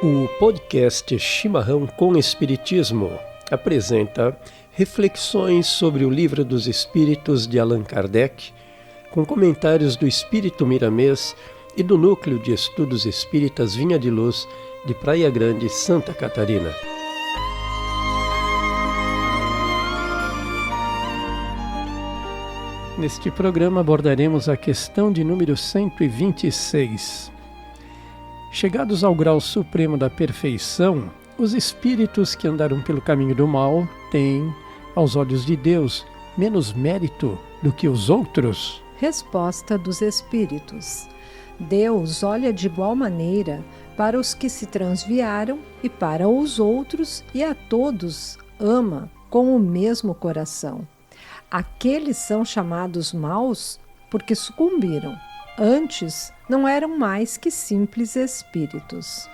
O podcast Chimarrão com Espiritismo apresenta reflexões sobre o Livro dos Espíritos de Allan Kardec, com comentários do Espírito Miramês e do Núcleo de Estudos Espíritas Vinha de Luz, de Praia Grande, Santa Catarina. Neste programa abordaremos a questão de número 126. Chegados ao grau supremo da perfeição, os espíritos que andaram pelo caminho do mal têm, aos olhos de Deus, menos mérito do que os outros? Resposta dos espíritos. Deus olha de igual maneira para os que se transviaram e para os outros, e a todos ama com o mesmo coração. Aqueles são chamados maus porque sucumbiram. Antes, não eram mais que simples espíritos.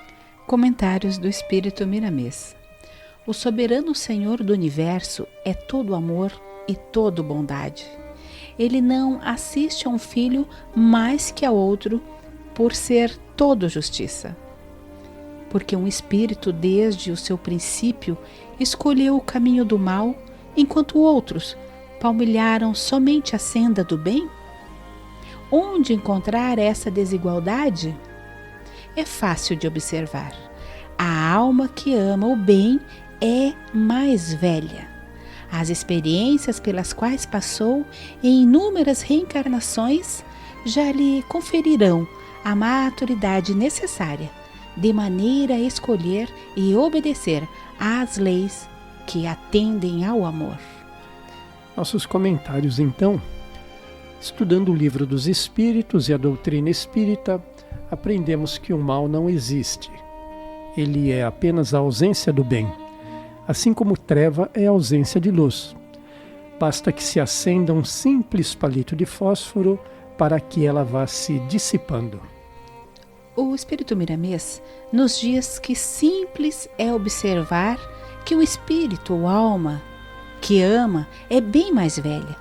Comentários do Espírito Miramês. O soberano Senhor do Universo é todo amor e todo bondade. Ele não assiste a um filho mais que a outro por ser todo justiça. Porque um espírito, desde o seu princípio, escolheu o caminho do mal, enquanto outros palmilharam somente a senda do bem? Onde encontrar essa desigualdade? É fácil de observar. A alma que ama o bem é mais velha. As experiências pelas quais passou em inúmeras reencarnações já lhe conferirão a maturidade necessária, de maneira a escolher e obedecer às leis que atendem ao amor. Nossos comentários, então. Estudando o Livro dos Espíritos e a doutrina espírita, aprendemos que o mal não existe. Ele é apenas a ausência do bem, assim como treva é a ausência de luz. Basta que se acenda um simples palito de fósforo para que ela vá se dissipando. O Espírito Miramês nos diz que simples é observar que o espírito ou alma que ama é bem mais velha,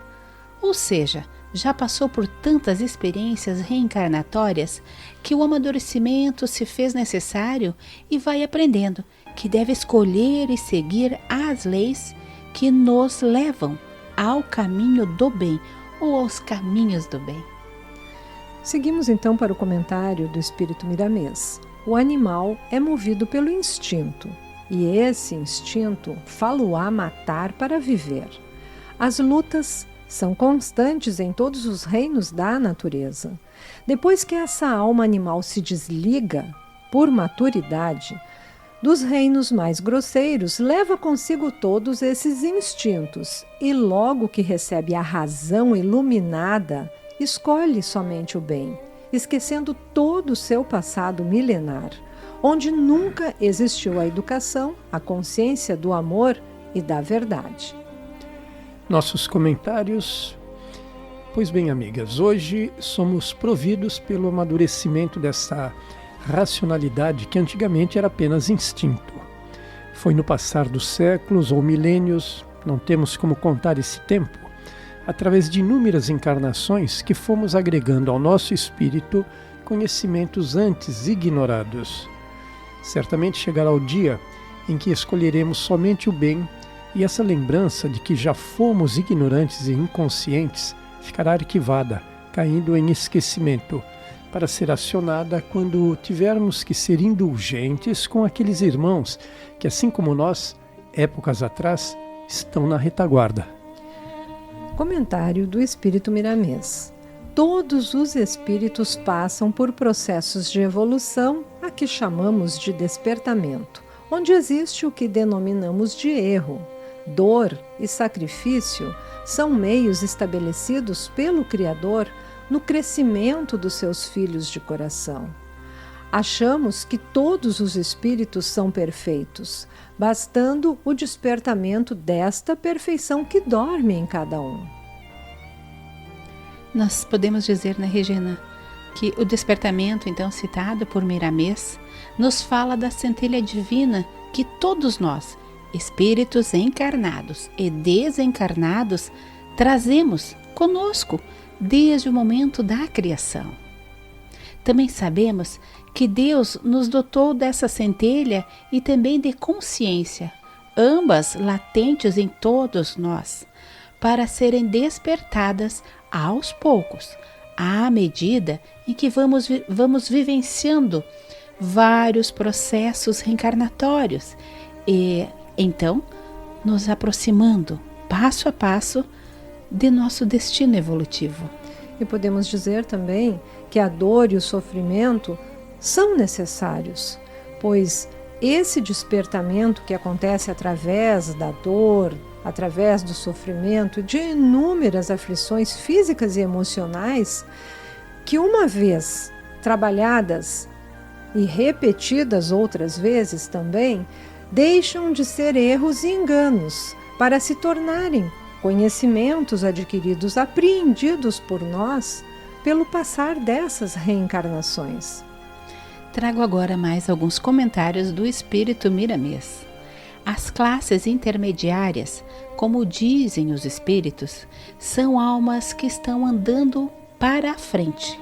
ou seja, já passou por tantas experiências reencarnatórias que o amadurecimento se fez necessário e vai aprendendo que deve escolher e seguir as leis que nos levam ao caminho do bem ou aos caminhos do bem. Seguimos então para o comentário do Espírito Miramês. O animal é movido pelo instinto, e esse instinto fá-lo-á matar para viver. As lutas são constantes em todos os reinos da natureza. Depois que essa alma animal se desliga, por maturidade, dos reinos mais grosseiros, leva consigo todos esses instintos e, logo que recebe a razão iluminada, escolhe somente o bem, esquecendo todo o seu passado milenar, onde nunca existiu a educação, a consciência do amor e da verdade. Nossos comentários. Pois bem, amigas, hoje somos providos pelo amadurecimento dessa racionalidade que antigamente era apenas instinto. Foi no passar dos séculos ou milênios, não temos como contar esse tempo, através de inúmeras encarnações que fomos agregando ao nosso espírito conhecimentos antes ignorados. Certamente chegará o dia em que escolheremos somente o bem, e essa lembrança de que já fomos ignorantes e inconscientes ficará arquivada, caindo em esquecimento, para ser acionada quando tivermos que ser indulgentes com aqueles irmãos que, assim como nós, épocas atrás, estão na retaguarda. Comentário do Espírito Miramês. Todos os espíritos passam por processos de evolução, a que chamamos de despertamento, onde existe o que denominamos de erro. Dor e sacrifício são meios estabelecidos pelo Criador no crescimento dos seus filhos de coração. Achamos que todos os espíritos são perfeitos, bastando o despertamento desta perfeição que dorme em cada um. Nós podemos dizer, né, Regina, que o despertamento, então, citado por Miramês, nos fala da centelha divina que todos nós, espíritos encarnados e desencarnados, trazemos conosco desde o momento da criação. Também sabemos que Deus nos dotou dessa centelha e também de consciência, ambas latentes em todos nós, para serem despertadas aos poucos, à medida em que vamos vivenciando vários processos reencarnatórios e, então, nos aproximando, passo a passo, de nosso destino evolutivo. E podemos dizer também que a dor e o sofrimento são necessários, pois esse despertamento que acontece através da dor, através do sofrimento, de inúmeras aflições físicas e emocionais, que uma vez trabalhadas e repetidas outras vezes também, deixam de ser erros e enganos para se tornarem conhecimentos adquiridos, apreendidos por nós pelo passar dessas reencarnações. Trago agora mais alguns comentários do espírito Miramês. As classes intermediárias, como dizem os espíritos, são almas que estão andando para a frente.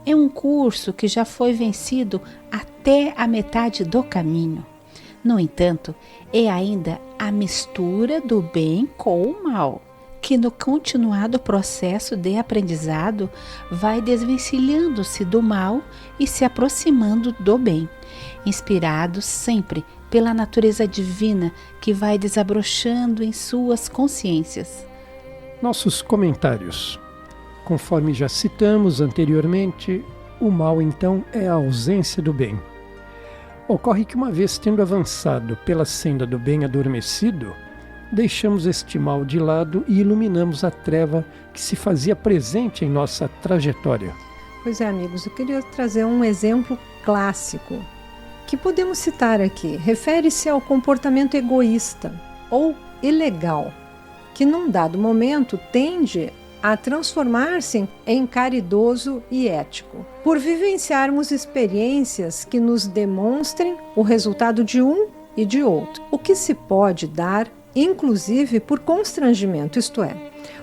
É um curso que já foi vencido até a metade do caminho. No entanto, é ainda a mistura do bem com o mal, que no continuado processo de aprendizado vai desvencilhando-se do mal e se aproximando do bem, inspirados sempre pela natureza divina que vai desabrochando em suas consciências. Nossos comentários. Conforme já citamos anteriormente, o mal então é a ausência do bem. Ocorre que uma vez tendo avançado pela senda do bem adormecido, deixamos este mal de lado e iluminamos a treva que se fazia presente em nossa trajetória. Pois é, amigos, eu queria trazer um exemplo clássico que podemos citar aqui. Refere-se ao comportamento egoísta ou ilegal, que num dado momento tende a transformar-se em caridoso e ético, por vivenciarmos experiências que nos demonstrem o resultado de um e de outro, o que se pode dar, inclusive por constrangimento, isto é,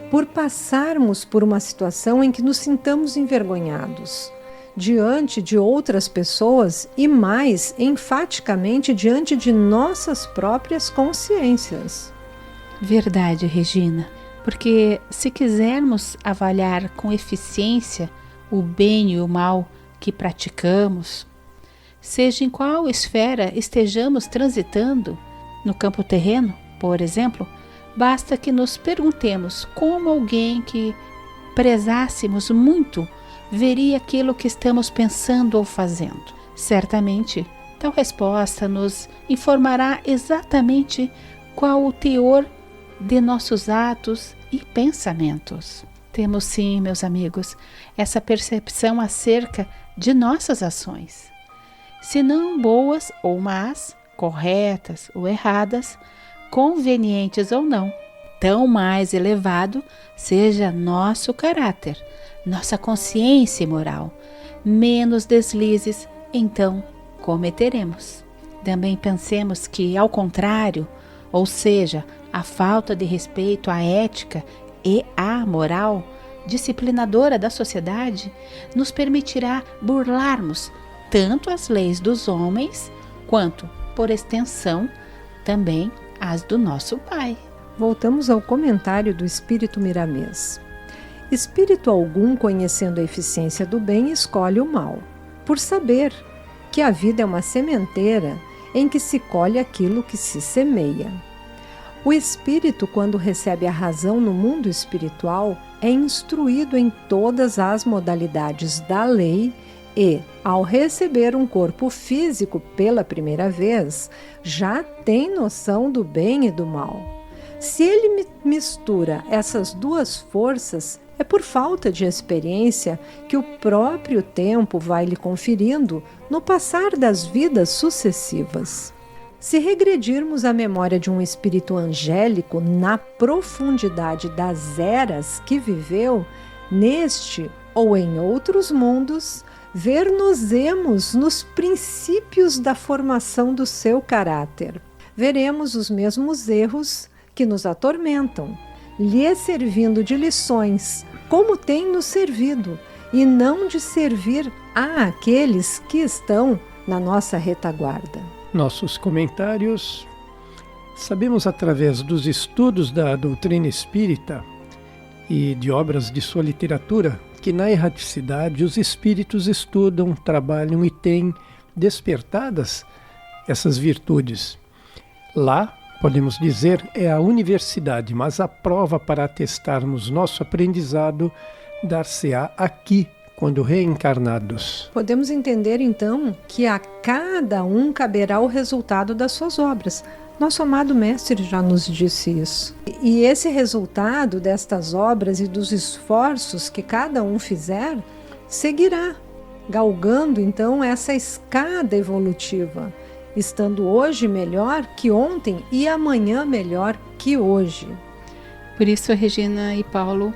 por passarmos por uma situação em que nos sintamos envergonhados diante de outras pessoas e mais enfaticamente diante de nossas próprias consciências. Verdade, Regina. Porque se quisermos avaliar com eficiência o bem e o mal que praticamos, seja em qual esfera estejamos transitando, no campo terreno, por exemplo, basta que nos perguntemos como alguém que prezássemos muito veria aquilo que estamos pensando ou fazendo. Certamente, tal resposta nos informará exatamente qual o teor de nossos atos e pensamentos. Temos sim, meus amigos, essa percepção acerca de nossas ações. Se não boas ou más, corretas ou erradas, convenientes ou não, tão mais elevado seja nosso caráter, nossa consciência moral, menos deslizes, então cometeremos. Também pensemos que, ao contrário, ou seja, a falta de respeito à ética e à moral disciplinadora da sociedade nos permitirá burlarmos tanto as leis dos homens quanto, por extensão, também as do nosso Pai. Voltamos ao comentário do espírito Miramês. Espírito algum, conhecendo a eficiência do bem, escolhe o mal, por saber que a vida é uma sementeira em que se colhe aquilo que se semeia. O espírito, quando recebe a razão no mundo espiritual, é instruído em todas as modalidades da lei e, ao receber um corpo físico pela primeira vez, já tem noção do bem e do mal. Se ele mistura essas duas forças, é por falta de experiência que o próprio tempo vai lhe conferindo no passar das vidas sucessivas. Se regredirmos à memória de um espírito angélico na profundidade das eras que viveu, neste ou em outros mundos, ver-nos-emos nos princípios da formação do seu caráter. Veremos os mesmos erros que nos atormentam, lhe servindo de lições, como tem nos servido, e não de servir àqueles que estão na nossa retaguarda. Nossos comentários. Sabemos através dos estudos da doutrina espírita e de obras de sua literatura que na erraticidade os espíritos estudam, trabalham e têm despertadas essas virtudes. Lá, podemos dizer, é a universidade, mas a prova para atestarmos nosso aprendizado dar-se-á aqui, quando reencarnados. Podemos entender então que a cada um caberá o resultado das suas obras. Nosso amado Mestre já nos disse isso. E esse resultado destas obras e dos esforços que cada um fizer, seguirá, galgando então essa escada evolutiva, estando hoje melhor que ontem e amanhã melhor que hoje. Por isso, Regina e Paulo,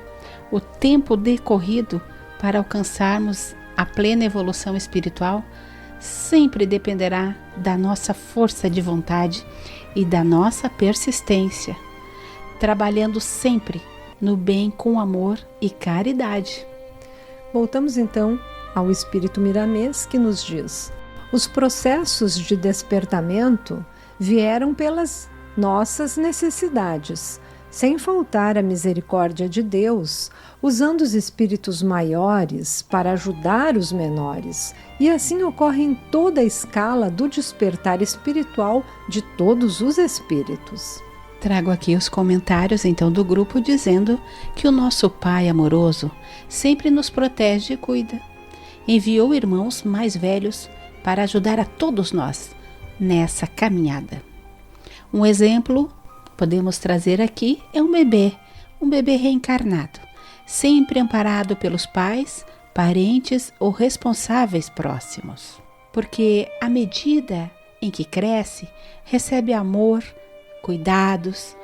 o tempo decorrido para alcançarmos a plena evolução espiritual sempre dependerá da nossa força de vontade e da nossa persistência, trabalhando sempre no bem com amor e caridade. Voltamos então ao Espírito Miramês, que nos diz: os processos de despertamento vieram pelas nossas necessidades, sem faltar a misericórdia de Deus, usando os espíritos maiores para ajudar os menores, e assim ocorre em toda a escala do despertar espiritual de todos os espíritos. Trago aqui os comentários então do grupo dizendo que o nosso Pai amoroso sempre nos protege e cuida. Enviou irmãos mais velhos para ajudar a todos nós nessa caminhada. Um exemplo podemos trazer aqui é um bebê reencarnado, sempre amparado pelos pais, parentes ou responsáveis próximos. Porque à medida em que cresce, recebe amor, cuidados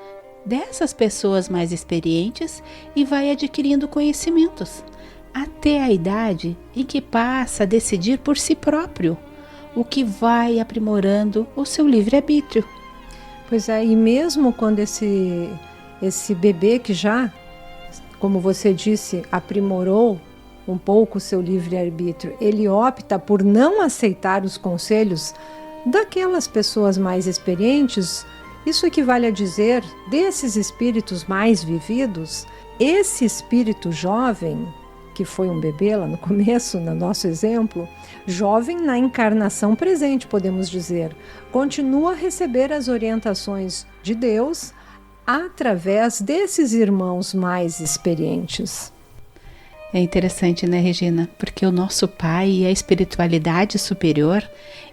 dessas pessoas mais experientes e vai adquirindo conhecimentos, até a idade em que passa a decidir por si próprio, o que vai aprimorando o seu livre-arbítrio. Pois é, e mesmo quando esse bebê que já, como você disse, aprimorou um pouco o seu livre-arbítrio, ele opta por não aceitar os conselhos daquelas pessoas mais experientes, isso equivale a dizer, desses espíritos mais vividos, esse espírito jovem, que foi um bebê lá no começo, no nosso exemplo, jovem na encarnação presente, podemos dizer, continua a receber as orientações de Deus através desses irmãos mais experientes. É interessante, né, Regina? Porque o nosso Pai e a espiritualidade superior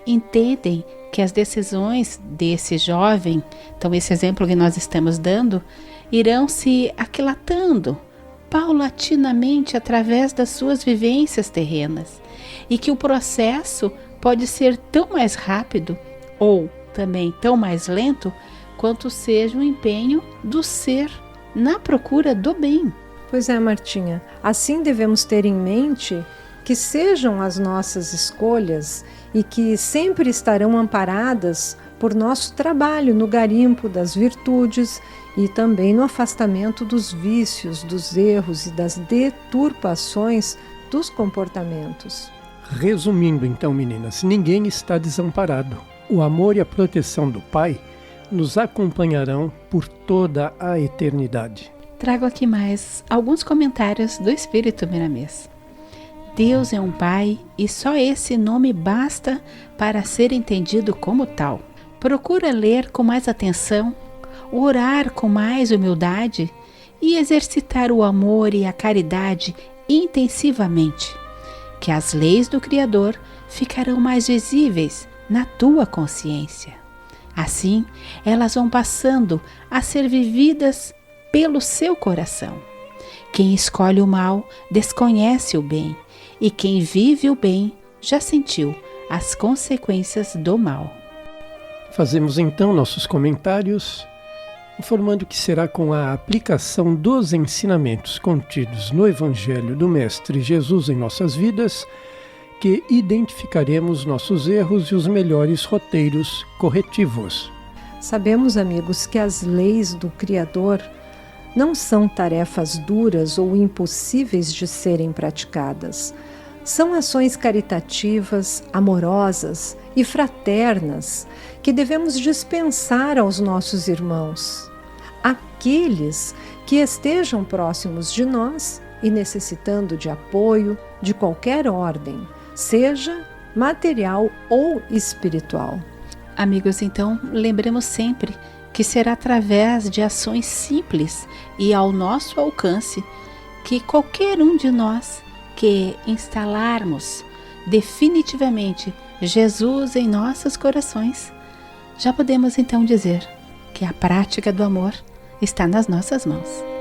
entendem que as decisões desse jovem, então esse exemplo que nós estamos dando, irão se aquilatando paulatinamente através das suas vivências terrenas e que o processo pode ser tão mais rápido ou também tão mais lento quanto seja o empenho do ser na procura do bem. Pois é, Martinha, assim devemos ter em mente que sejam as nossas escolhas e que sempre estarão amparadas por nosso trabalho no garimpo das virtudes e também no afastamento dos vícios, dos erros e das deturpações dos comportamentos. Resumindo então, meninas, ninguém está desamparado. O amor e a proteção do Pai nos acompanharão por toda a eternidade. Trago aqui mais alguns comentários do Espírito Miramês. Deus é um Pai e só esse nome basta para ser entendido como tal. Procura ler com mais atenção, orar com mais humildade e exercitar o amor e a caridade intensivamente, que as leis do Criador ficarão mais visíveis na tua consciência. Assim, elas vão passando a ser vividas pelo seu coração. Quem escolhe o mal desconhece o bem, e quem vive o bem já sentiu as consequências do mal. Fazemos então nossos comentários, informando que será com a aplicação dos ensinamentos contidos no Evangelho do Mestre Jesus em nossas vidas que identificaremos nossos erros e os melhores roteiros corretivos. Sabemos, amigos, que as leis do Criador não são tarefas duras ou impossíveis de serem praticadas. São ações caritativas, amorosas e fraternas que devemos dispensar aos nossos irmãos, aqueles que estejam próximos de nós e necessitando de apoio de qualquer ordem, seja material ou espiritual. Amigos, então, lembremos sempre que será através de ações simples e ao nosso alcance que qualquer um de nós que instalarmos definitivamente Jesus em nossos corações, já podemos então dizer que a prática do amor está nas nossas mãos.